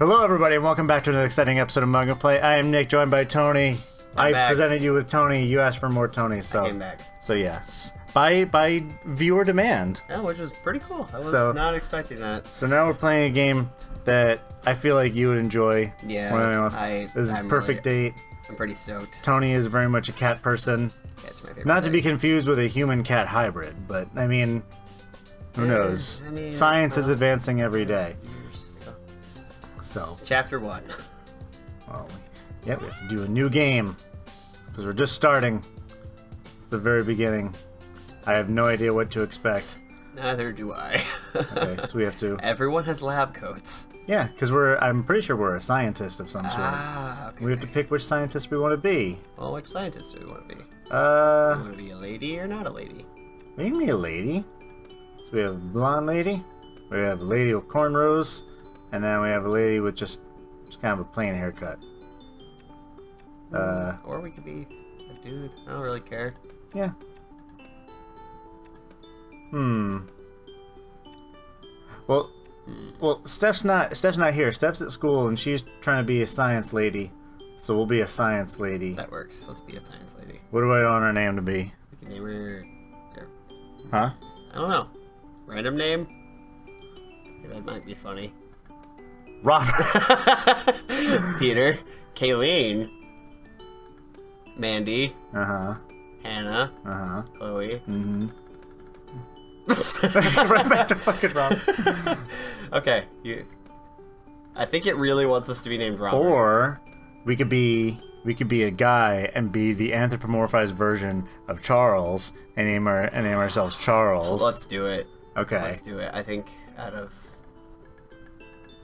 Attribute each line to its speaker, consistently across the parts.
Speaker 1: Hello, everybody, and welcome back to another exciting episode of MugAndPlay. I am Nick, joined by Tony. I presented you with Tony. You asked for more Tony, so
Speaker 2: I came back.
Speaker 1: So yes, by viewer demand.
Speaker 2: Yeah, which was pretty cool. I was not expecting that.
Speaker 1: So now we're playing a game that I feel like you would enjoy.
Speaker 2: Yeah,
Speaker 1: more than anyone else. This is Perfect Date.
Speaker 2: I'm pretty stoked.
Speaker 1: Tony is very much a cat person.
Speaker 2: That's my favorite.
Speaker 1: Not to be confused with a human-cat hybrid, but I mean, who knows? Science is advancing every day. So.
Speaker 2: Chapter 1.
Speaker 1: Well, yeah, we have to do a new game because we're just starting. It's the very beginning. I have no idea what to expect.
Speaker 2: Neither do I.
Speaker 1: Okay, so we have to.
Speaker 2: Everyone has lab coats.
Speaker 1: Yeah, because I'm pretty sure we're a scientist of some sort.
Speaker 2: Okay.
Speaker 1: We have to pick which scientist we want to be.
Speaker 2: Well, which scientist do we want to be?
Speaker 1: Do we
Speaker 2: want to be a lady or not a lady?
Speaker 1: Maybe a lady. So we have a blonde lady. We have a lady with cornrows. And then we have a lady with just kind of a plain haircut.
Speaker 2: Or we could be a dude. I don't really care.
Speaker 1: Yeah. Well, Steph's not here. Steph's at school and she's trying to be a science lady. So we'll be a science lady.
Speaker 2: That works. Let's be a science lady.
Speaker 1: What do I want our name to be?
Speaker 2: We can name her...
Speaker 1: Huh?
Speaker 2: I don't know. Random name? That might be funny.
Speaker 1: Robert.
Speaker 2: Peter. Kayleen. Mandy.
Speaker 1: Uh-huh.
Speaker 2: Hannah.
Speaker 1: Uh-huh.
Speaker 2: Chloe.
Speaker 1: Mm-hmm. Right back to fucking Rob.
Speaker 2: Okay. I think it really wants us to be named Robert.
Speaker 1: Or we could be a guy and be the anthropomorphized version of Charles and name ourselves Charles.
Speaker 2: Let's do it.
Speaker 1: Okay.
Speaker 2: Let's do it. I think out of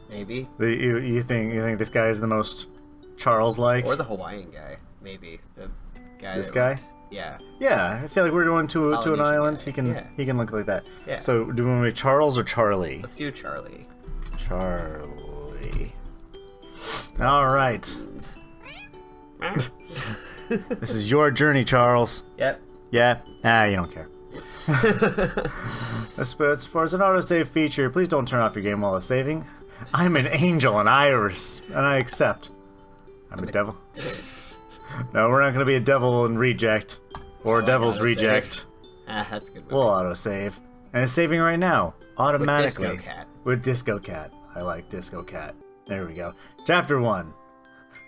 Speaker 2: maybe.
Speaker 1: You think this guy is the most Charles-like?
Speaker 2: Or the Hawaiian guy, maybe. The guy.
Speaker 1: This guy?
Speaker 2: Yeah.
Speaker 1: Yeah, I feel like we're going to an island.
Speaker 2: Guy.
Speaker 1: He can look like that.
Speaker 2: Yeah.
Speaker 1: So do we want to be Charles or Charlie?
Speaker 2: Let's do Charlie.
Speaker 1: Charlie. All right. This is your journey, Charles.
Speaker 2: Yep.
Speaker 1: Yeah? You don't care. As far as an autosave feature, please don't turn off your game while it's saving. I'm an angel and I accept. I'm a devil. No, we're not going to be a devil and reject. Or a devil's reject.
Speaker 2: That's a good movie.
Speaker 1: We'll autosave. And it's saving right now. Automatically.
Speaker 2: With Disco Cat.
Speaker 1: With Disco Cat. I like Disco Cat. There we go. Chapter 1.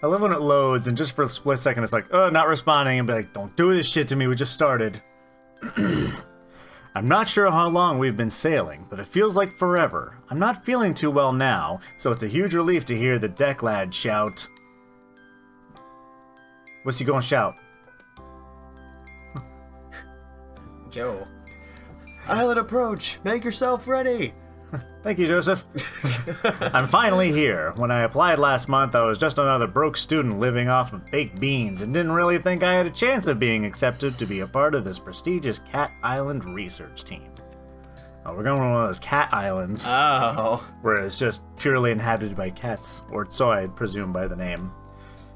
Speaker 1: I love when it loads and just for a split second it's like, oh, not responding, and be like, don't do this shit to me, we just started. I'm not sure how long we've been sailing, but it feels like forever. I'm not feeling too well now, so it's a huge relief to hear the deck lad shout. What's he gonna shout?
Speaker 2: Joe. Island approach! Make yourself ready!
Speaker 1: Thank you, Joseph. I'm finally here. When I applied last month, I was just another broke student living off of baked beans and didn't really think I had a chance of being accepted to be a part of this prestigious Cat Island research team. Oh, we're going to one of those cat islands.
Speaker 2: Oh.
Speaker 1: Where it's just purely inhabited by cats, or so I presume by the name.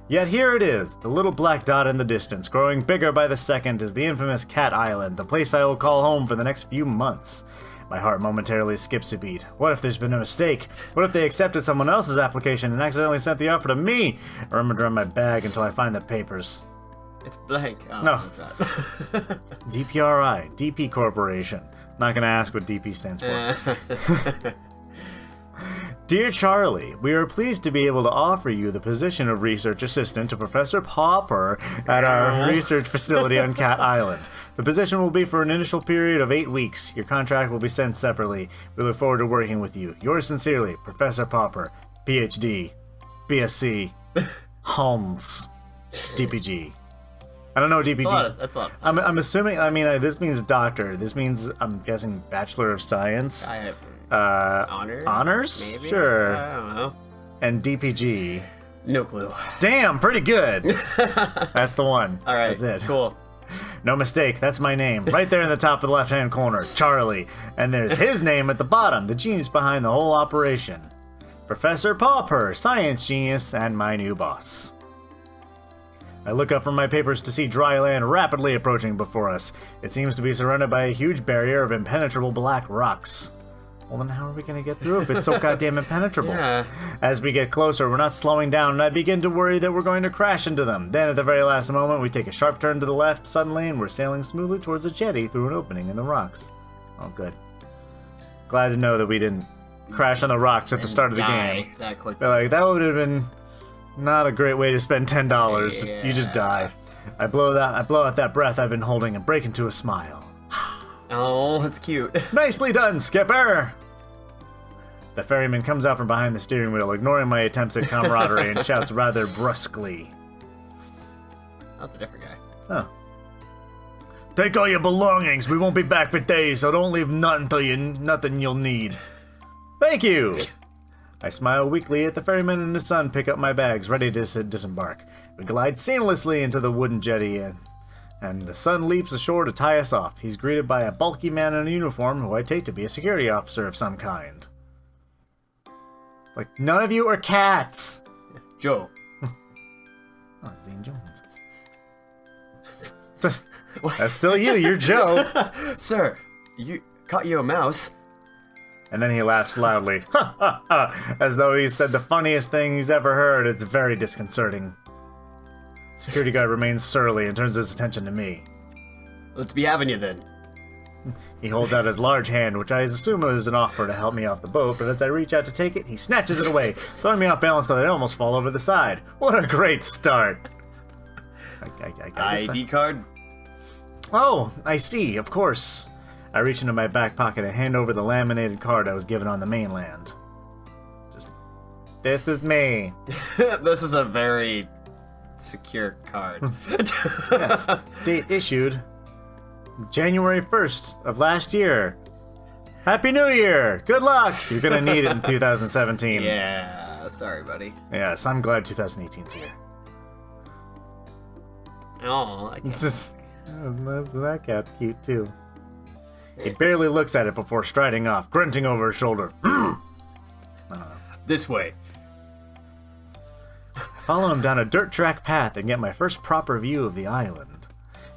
Speaker 1: Yet here it is, the little black dot in the distance, growing bigger by the second, is the infamous Cat Island, a place I will call home for the next few months. My heart momentarily skips a beat. What if there's been a mistake? What if they accepted someone else's application and accidentally sent the offer to me? I remember in my bag until I find the papers.
Speaker 2: It's blank. Oh,
Speaker 1: no.
Speaker 2: It's not.
Speaker 1: DPRI, DP Corporation. Not gonna ask what DP stands for. Dear Charlie, we are pleased to be able to offer you the position of research assistant to Professor Popper at our research facility on Cat Island. The position will be for an initial period of 8 weeks. Your contract will be sent separately. We look forward to working with you. Yours sincerely, Professor Popper, PhD, BSc, Holmes, DPG. I don't know what DPG is.
Speaker 2: That's a lot.
Speaker 1: I'm assuming, this means doctor. This means, I'm guessing, Bachelor of Science.
Speaker 2: I have honors?
Speaker 1: Honors?
Speaker 2: Maybe?
Speaker 1: Sure.
Speaker 2: I don't know.
Speaker 1: And DPG.
Speaker 2: No clue.
Speaker 1: Damn, pretty good. That's the one.
Speaker 2: All right.
Speaker 1: That's it.
Speaker 2: Cool.
Speaker 1: No mistake, that's my name. Right there in the top of the left-hand corner, Charlie. And there's his name at the bottom, the genius behind the whole operation. Professor Popper, science genius, and my new boss. I look up from my papers to see dry land rapidly approaching before us. It seems to be surrounded by a huge barrier of impenetrable black rocks. Well, then how are we going to get through if it's so goddamn impenetrable?
Speaker 2: Yeah.
Speaker 1: As we get closer, we're not slowing down, and I begin to worry that we're going to crash into them. Then, at the very last moment, we take a sharp turn to the left suddenly, and we're sailing smoothly towards a jetty through an opening in the rocks. Oh, good. Glad to know that we didn't crash on the rocks at the start of the game.
Speaker 2: That quick.
Speaker 1: But, like, that would have been not a great way to spend $10.
Speaker 2: Yeah.
Speaker 1: You just die. I blow out that breath I've been holding and break into a smile.
Speaker 2: Oh, that's cute.
Speaker 1: Nicely done, Skipper! The ferryman comes out from behind the steering wheel, ignoring my attempts at camaraderie, and shouts rather brusquely.
Speaker 2: That's a different guy.
Speaker 1: Oh. Take all your belongings. We won't be back for days, so don't leave nothing you'll need. Thank you! I smile weakly at the ferryman and his son pick up my bags, ready to disembark. We glide seamlessly into the wooden jetty, and the son leaps ashore to tie us off. He's greeted by a bulky man in a uniform who I take to be a security officer of some kind. Like, none of you are cats!
Speaker 2: Joe.
Speaker 1: Oh, Zane Jones. That's still you, you're Joe.
Speaker 2: Sir, you caught you a mouse.
Speaker 1: And then he laughs loudly, ha ha ha, as though he said the funniest thing he's ever heard. It's very disconcerting. Security guard remains surly and turns his attention to me.
Speaker 2: Let's be having you then.
Speaker 1: He holds out his large hand, which I assume is an offer to help me off the boat, but as I reach out to take it, he snatches it away, throwing me off balance so that I almost fall over the side. What a great start!
Speaker 2: ID card?
Speaker 1: Oh, I see, of course. I reach into my back pocket and hand over the laminated card I was given on the mainland. This is me.
Speaker 2: This is a very secure card.
Speaker 1: Yes. Date issued January 1st of last year. Happy New Year! Good luck! You're gonna need it in 2017.
Speaker 2: Yeah, sorry, buddy.
Speaker 1: Yes, I'm glad 2018's here.
Speaker 2: Oh, I can't.
Speaker 1: That cat's cute too. He barely looks at it before striding off, grunting over his shoulder.
Speaker 2: This way.
Speaker 1: I follow him down a dirt track path and get my first proper view of the island.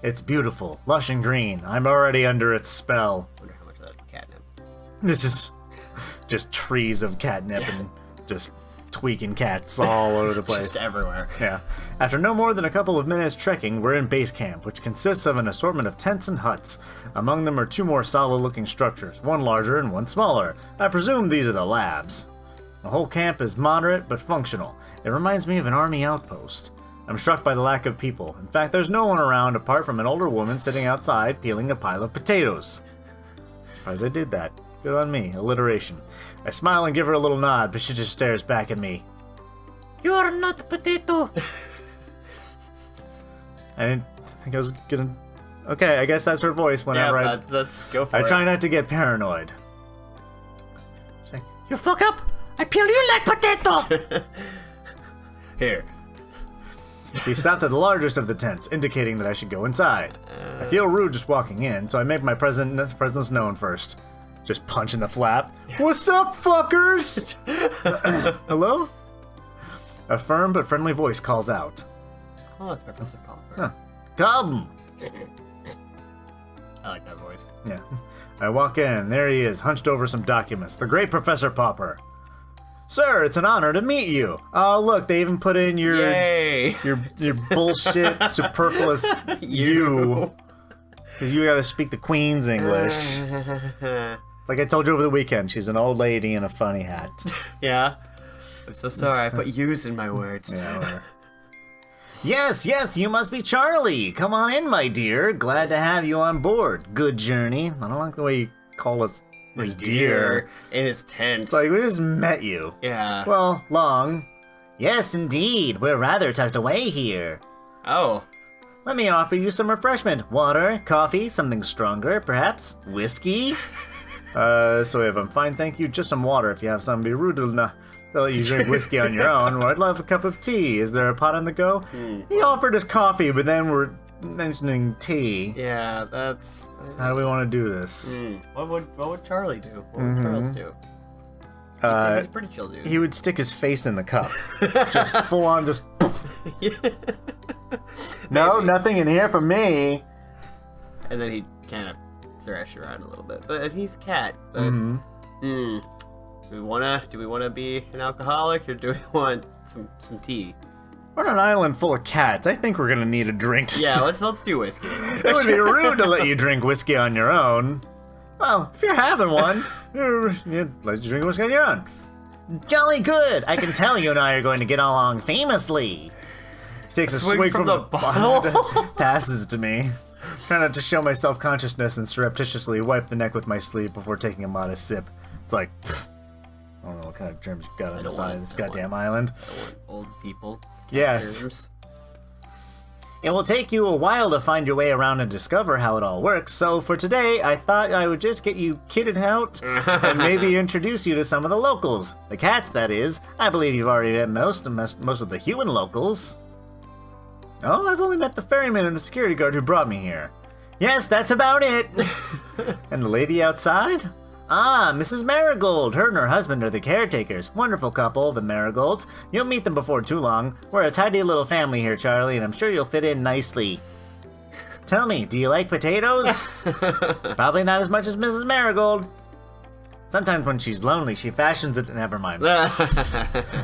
Speaker 1: It's beautiful, lush and green. I'm already under its spell.
Speaker 2: Wonder how much of that's catnip.
Speaker 1: This is just trees of catnip and just tweaking cats all over the place.
Speaker 2: Just everywhere.
Speaker 1: Yeah. After no more than a couple of minutes trekking, we're in base camp, which consists of an assortment of tents and huts. Among them are two more solid-looking structures, one larger and one smaller. I presume these are the labs. The whole camp is moderate but functional. It reminds me of an army outpost. I'm struck by the lack of people. In fact, there's no one around apart from an older woman sitting outside peeling a pile of potatoes. Surprised I did that. Good on me. Alliteration. I smile and give her a little nod, but she just stares back at me. You're not a potato! I didn't think I was gonna... Okay, I guess that's her voice whenever
Speaker 2: let's go for it.
Speaker 1: I try not to get paranoid. She's like, you fuck up! I peel you like potato!
Speaker 2: Here.
Speaker 1: He stopped at the largest of the tents, indicating that I should go inside. I feel rude just walking in, so I make my presence known first. Just punch in the flap. What's up, fuckers? Hello? A firm but friendly voice calls out.
Speaker 2: Oh, it's Professor Popper.
Speaker 1: Huh. Come!
Speaker 2: I like that voice.
Speaker 1: Yeah. I walk in, there he is, hunched over some documents. The great Professor Popper. Sir, it's an honor to meet you. Oh, look, they even put in your
Speaker 2: Yay!
Speaker 1: your bullshit superfluous you. Because you gotta speak the Queen's English. Like I told you over the weekend, she's an old lady in a funny hat.
Speaker 2: Yeah. I'm so sorry, I put yous in my words.
Speaker 1: Yeah, whatever. Yes, you must be Charlie. Come on in, my dear. Glad to have you on board. Good journey. I don't like the way you call us his dear.
Speaker 2: In his tent.
Speaker 1: It's like we just met you.
Speaker 2: Yeah.
Speaker 1: Well, long. Yes, indeed. We're rather tucked away here.
Speaker 2: Oh.
Speaker 1: Let me offer you some refreshment. Water, coffee, something stronger, perhaps? Whiskey? So if I'm fine, thank you. Just some water if you have some. Be rude enough to let you drink whiskey on your own. Or I'd love a cup of tea. Is there a pot on the go? He offered us coffee, but then we're mentioning tea.
Speaker 2: Yeah, that's...
Speaker 1: So how do we want to do this?
Speaker 2: What would Charlie do? What would Charles do? He's a pretty chill dude.
Speaker 1: He would stick his face in the cup. Just full on, just... No, nothing in here for me.
Speaker 2: And then he'd kind of thrash around a little bit. But he's a cat. But Do we wanna be an alcoholic, or do we want some tea?
Speaker 1: We're on an island full of cats. I think we're gonna need a drink to
Speaker 2: Yeah, let's do whiskey.
Speaker 1: It would be rude to let you drink whiskey on your own. Well, if you're having one, you'd let you drink whiskey on your own. Jolly good. I can tell you and I are going to get along famously. He takes a swig from the bottle, passes it to me. Trying not to show my self-consciousness and surreptitiously wipe the neck with my sleeve before taking a modest sip. It's like, I don't know what kind of germs you've got on the side of this goddamn island.
Speaker 2: I want old people.
Speaker 1: Yes.
Speaker 2: Germs.
Speaker 1: It will take you a while to find your way around and discover how it all works, so for today, I thought I would just get you kitted out and maybe introduce you to some of the locals. The cats, that is. I believe you've already met most of the human locals. Oh, I've only met the ferryman and the security guard who brought me here. Yes, that's about it. And the lady outside? Ah, Mrs. Marigold. Her and her husband are the caretakers. Wonderful couple, the Marigolds. You'll meet them before too long. We're a tidy little family here, Charlie, and I'm sure you'll fit in nicely. Tell me, do you like potatoes? Probably not as much as Mrs. Marigold. Sometimes when she's lonely, she fashions it. Never mind.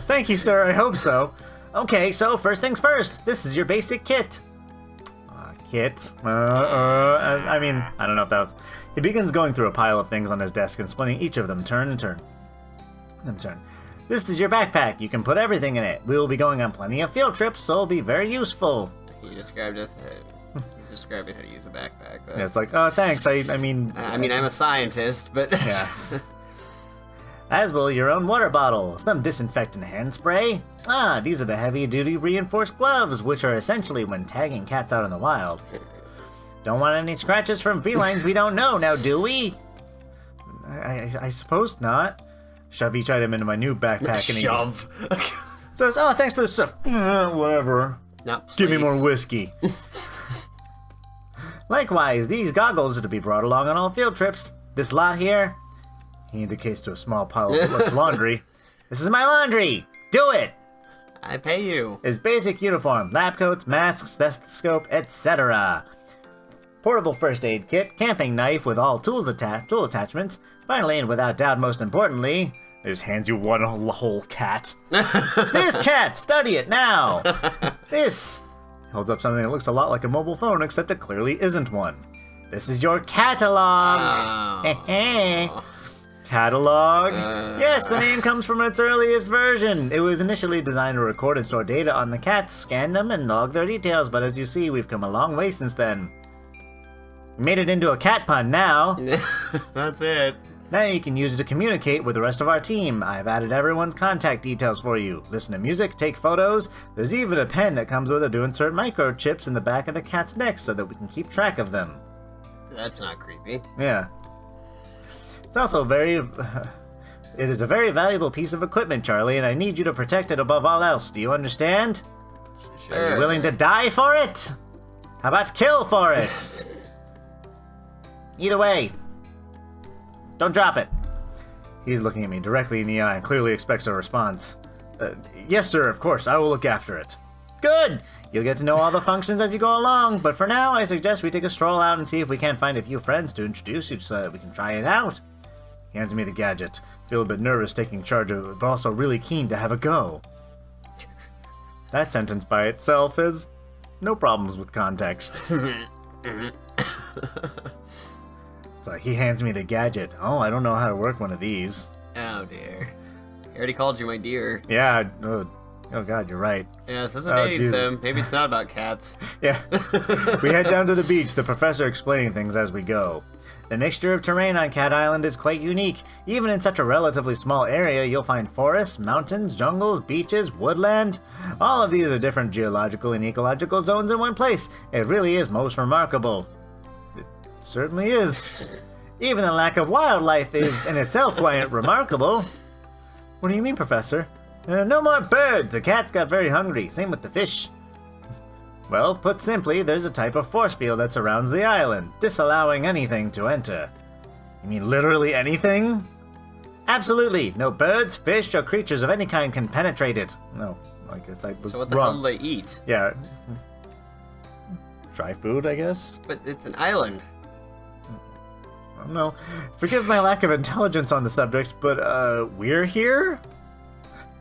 Speaker 1: Thank you, sir. I hope so. Okay, so first things first. This is your basic kit. Kit? I mean, I don't know if that was... He begins going through a pile of things on his desk and splitting each of them turn and turn. Then turn. This is your backpack. You can put everything in it. We will be going on plenty of field trips, so it'll be very useful.
Speaker 2: He described it. He's describing how to use a backpack.
Speaker 1: Yeah, it's like, oh, thanks. I mean,
Speaker 2: I'm a scientist, but
Speaker 1: yes. As will your own water bottle, some disinfectant hand spray. Ah, these are the heavy-duty reinforced gloves, which are essentially when tagging cats out in the wild. Don't want any scratches from felines we don't know, now do we? I suppose not. Shove each item into my new backpack and
Speaker 2: shove.
Speaker 1: Says, oh, thanks for the stuff. Whatever.
Speaker 2: No,
Speaker 1: give me more whiskey. Likewise, these goggles are to be brought along on all field trips. This lot here, he indicates to a small pile of what looks laundry. This is my laundry. Do it.
Speaker 2: I pay you.
Speaker 1: His basic uniform, lab coats, masks, stethoscope, etc. Portable first aid kit, camping knife with all tool attachments. Finally, and without doubt most importantly, he just hands you one whole cat. This cat, study it now. This holds up something that looks a lot like a mobile phone, except it clearly isn't one. This is your catalog.
Speaker 2: Oh.
Speaker 1: Catalog? Yes, the name comes from its earliest version. It was initially designed to record and store data on the cats, scan them, and log their details, but as you see, we've come a long way since then. We made it into a cat pun now.
Speaker 2: That's it.
Speaker 1: Now you can use it to communicate with the rest of our team. I've added everyone's contact details for you. Listen to music, take photos. There's even a pen that comes with it to insert microchips in the back of the cat's neck so that we can keep track of them.
Speaker 2: That's not creepy.
Speaker 1: Yeah. It's also it is a very valuable piece of equipment, Charlie, and I need you to protect it above all else. Do you understand?
Speaker 2: Sure.
Speaker 1: Are you willing to die for it? How about kill for it? Either way, don't drop it. He's looking at me directly in the eye and clearly expects a response. Yes, sir, of course, I will look after it. Good! You'll get to know all the functions as you go along, but for now, I suggest we take a stroll out and see if we can't find a few friends to introduce you so that we can try it out. He hands me the gadget. Feel a bit nervous taking charge of it, but also really keen to have a go. That sentence by itself has no problems with context. It's like, he hands me the gadget. Oh, I don't know how to work one of these.
Speaker 2: Oh, dear. I already called you my dear.
Speaker 1: Yeah, oh God, you're right.
Speaker 2: Yeah, this is a dating sim. Maybe it's not about cats.
Speaker 1: Yeah. We head down to the beach, the professor explaining things as we go. The mixture of terrain on Cat Island is quite unique. Even in such a relatively small area, you'll find forests, mountains, jungles, beaches, woodland. All of these are different geological and ecological zones in one place. It really is most remarkable. It certainly is. Even the lack of wildlife is in itself quite remarkable. What do you mean, Professor? No more birds! The cats got very hungry. Same with the fish. Well, put simply, there's a type of force field that surrounds the island, disallowing anything to enter. You mean literally anything? Absolutely. No birds, fish, or creatures of any kind can penetrate it. No, I guess I was
Speaker 2: So what the
Speaker 1: wrong.
Speaker 2: hell do they eat?
Speaker 1: Yeah. Dry food, I guess?
Speaker 2: But it's an island.
Speaker 1: don't know. Forgive my lack of intelligence on the subject, but, we're here?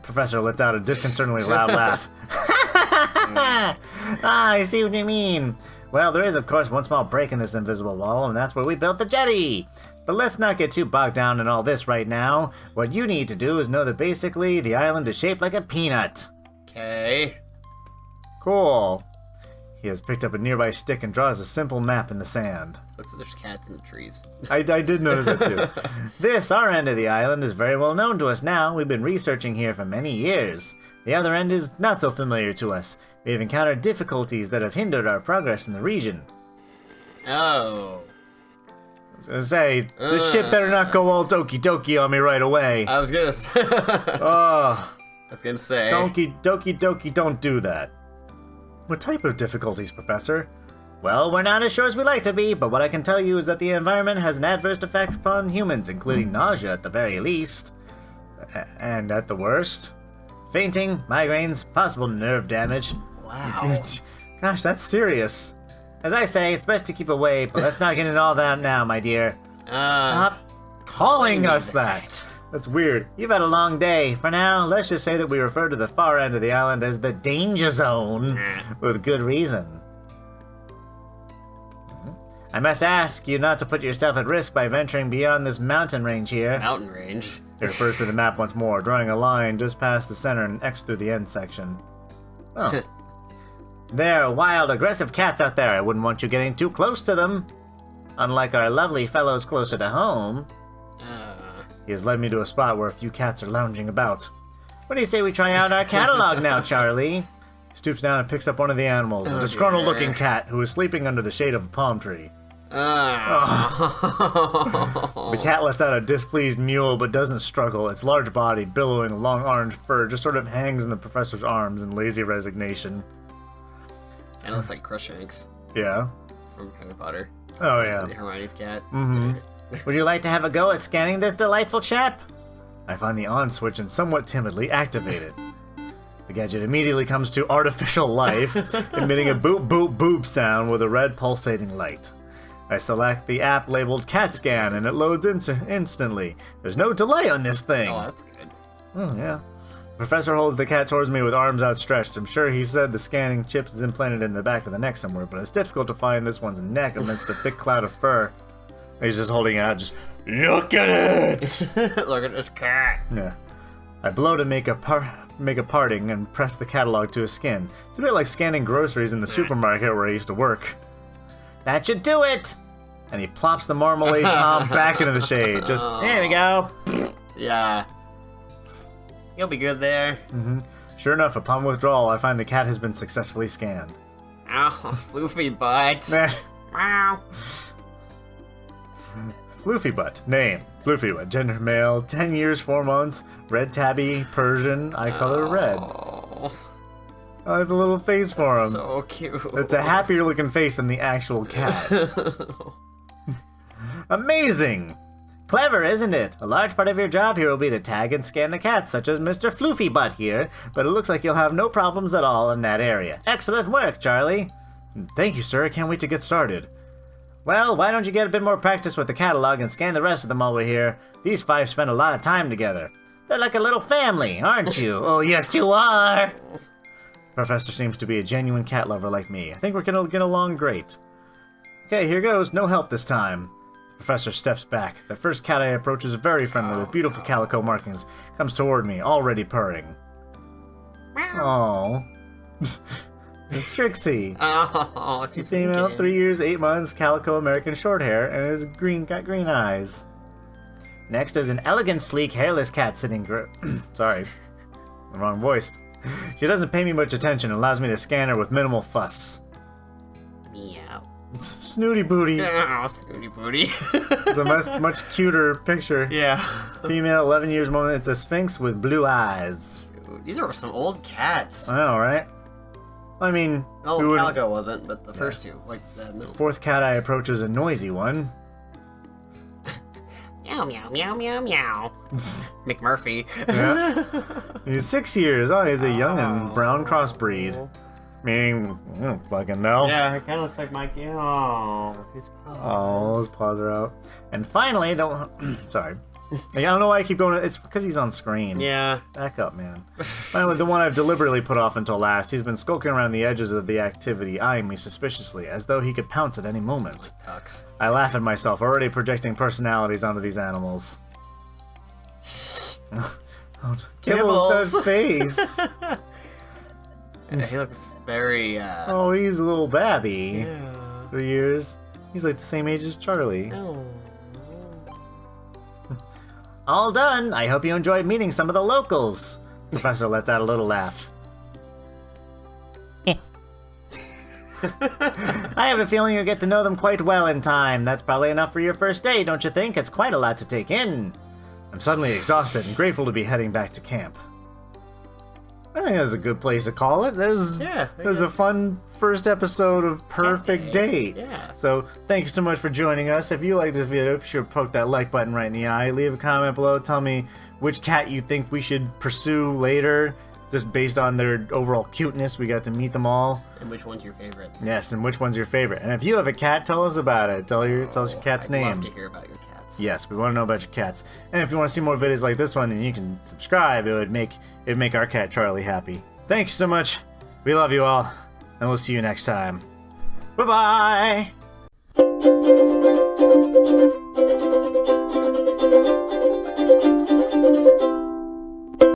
Speaker 1: Professor lets out a disconcertingly loud laugh. I see what you mean. Well, there is, of course, one small break in this invisible wall, and that's where we built the jetty. But let's not get too bogged down in all this right now. What you need to do is know that basically the island is shaped like a peanut.
Speaker 2: Okay.
Speaker 1: Cool. He has picked up a nearby stick and draws a simple map in the sand.
Speaker 2: Looks like there's cats in the trees.
Speaker 1: I did notice that too. This, our end of the island, is very well known to us now. We've been researching here for many years. The other end is not so familiar to us. We have encountered difficulties that have hindered our progress in the region.
Speaker 2: Oh.
Speaker 1: I was gonna say, this ship better not go all doki doki on me right away.
Speaker 2: I was gonna say.
Speaker 1: Oh.
Speaker 2: I was gonna say.
Speaker 1: Doki doki, don't do that. What type of difficulties, Professor? Well, we're not as sure as we like to be, but what I can tell you is that the environment has an adverse effect upon humans, including nausea at the very least. And at the worst, fainting, migraines, possible nerve damage.
Speaker 2: Wow.
Speaker 1: Gosh, that's serious. As I say, it's best to keep away, but let's not get into all that now, my dear. Stop calling us that. That's weird. You've had a long day. For now, let's just say that we refer to the far end of the island as the danger zone, with good reason. I must ask you not to put yourself at risk by venturing beyond this mountain range here.
Speaker 2: Mountain range?
Speaker 1: It refers to the map once more, drawing a line just past the center and X through the end section. Oh. There are wild, aggressive cats out there. I wouldn't want you getting too close to them. Unlike our lovely fellows closer to home. He has led me to a spot where a few cats are lounging about. What do you say we try out our catalog now, Charlie? He stoops down and picks up one of the animals, a disgruntled-looking cat who is sleeping under the shade of a palm tree. The cat lets out a displeased mewl but doesn't struggle. Its large body, billowing long orange fur, just sort of hangs in the professor's arms in lazy resignation.
Speaker 2: It looks like Crookshanks.
Speaker 1: Yeah.
Speaker 2: From Harry Potter.
Speaker 1: Oh, yeah.
Speaker 2: Hermione's cat.
Speaker 1: Mm-hmm. Would you like to have a go at scanning this delightful chap? I find the on switch and somewhat timidly activate it. The gadget immediately comes to artificial life, emitting a boop boop boop sound with a red pulsating light. I select the app labeled CAT Scan and it loads instantly. There's no delay on this thing.
Speaker 2: Oh, that's good.
Speaker 1: Oh, yeah. The professor holds the cat towards me with arms outstretched. I'm sure he said the scanning chip is implanted in the back of the neck somewhere, but it's difficult to find this one's neck amidst the thick cloud of fur. He's just holding it out, just, look at it!
Speaker 2: Look at this cat.
Speaker 1: Yeah. I blow to make a parting and press the catalog to his skin. It's a bit like scanning groceries in the supermarket where I used to work. That should do it! And he plops the Marmalade Tom back into the shade. Just, there we go.
Speaker 2: Yeah. You'll be good there.
Speaker 1: Mm-hmm. Sure enough, upon withdrawal, I find the cat has been successfully scanned.
Speaker 2: Oh, floofy butt. Wow.
Speaker 1: Floofy Butt. Name. Floofy Butt. Gender male. 10 years, 4 months. Red tabby. Persian. Eye color red. I have a little face for him.
Speaker 2: So cute.
Speaker 1: It's a happier looking face than the actual cat. Amazing! Clever, isn't it? A large part of your job here will be to tag and scan the cats, such as Mr. Floofy Butt here, but it looks like you'll have no problems at all in that area. Excellent work, Charlie. Thank you, sir. I can't wait to get started. Well, why don't you get a bit more practice with the catalog and scan the rest of them while we're here? These 5 spend a lot of time together. They're like a little family, aren't you? Oh, yes, you are! Professor seems to be a genuine cat lover like me. I think we're gonna get along great. Okay, here goes. No help this time. Professor steps back. The first cat I approach is very friendly with beautiful calico markings. Comes toward me, already purring. Oh. It's Trixie.
Speaker 2: Oh, she's
Speaker 1: female, 3 years, 8 months, calico American short hair, and is got green eyes. Next is an elegant, sleek, hairless cat sitting sorry, the wrong voice. She doesn't pay me much attention and allows me to scan her with minimal fuss.
Speaker 2: Meow.
Speaker 1: Snooty Booty.
Speaker 2: Oh, Snooty Booty.
Speaker 1: It's a much cuter picture.
Speaker 2: Yeah.
Speaker 1: Female, 11 years, moment. It's a sphinx with blue eyes.
Speaker 2: Dude, these are some old cats.
Speaker 1: I know, right? I mean...
Speaker 2: Oh, Calico wasn't, but the first two, like the middle.
Speaker 1: Fourth cat I approach is a noisy one.
Speaker 2: Meow, meow, meow, meow, meow. McMurphy.
Speaker 1: Yeah. He's 6 years. Oh, he's a young and brown crossbreed. Meaning, I don't fucking know.
Speaker 2: Yeah, it kind of looks like Mikey. Oh, his paws.
Speaker 1: Oh, his paws are out. And finally, the sorry. I don't know why I keep going. It's because he's on screen.
Speaker 2: Yeah.
Speaker 1: Back up, man. Finally, the one I've deliberately put off until last. He's been skulking around the edges of the activity, eyeing me suspiciously, as though he could pounce at any moment.
Speaker 2: Tucks.
Speaker 1: I laugh at myself, already projecting personalities onto these animals. Oh, Kibble's that face.
Speaker 2: He looks very,
Speaker 1: Oh, he's a little babby.
Speaker 2: Yeah.
Speaker 1: 3 years. He's like the same age as Charlie.
Speaker 2: Oh.
Speaker 1: All done. I hope you enjoyed meeting some of the locals. Professor lets out a little laugh. I have a feeling you'll get to know them quite well in time. That's probably enough for your first day, don't you think? It's quite a lot to take in. I'm suddenly exhausted and grateful to be heading back to camp. I think that's a good place to call it. It was a fun first episode of Purrfect Date.
Speaker 2: Yeah.
Speaker 1: So thank you so much for joining us. If you like this video, be sure to poke that like button right in the eye. Leave a comment below. Tell me which cat you think we should pursue later, just based on their overall cuteness. We got to meet them all.
Speaker 2: And which one's your favorite?
Speaker 1: Yes, and which one's your favorite? And if you have a cat, tell us about it. Tell us your cat's name.
Speaker 2: I'd love to hear about your cats.
Speaker 1: Yes, we want to know about your cats. And if you want to see more videos like this one, then you can subscribe. It'd make our cat Charlie happy. Thanks so much. We love you all, and we'll see you next time. Bye-bye!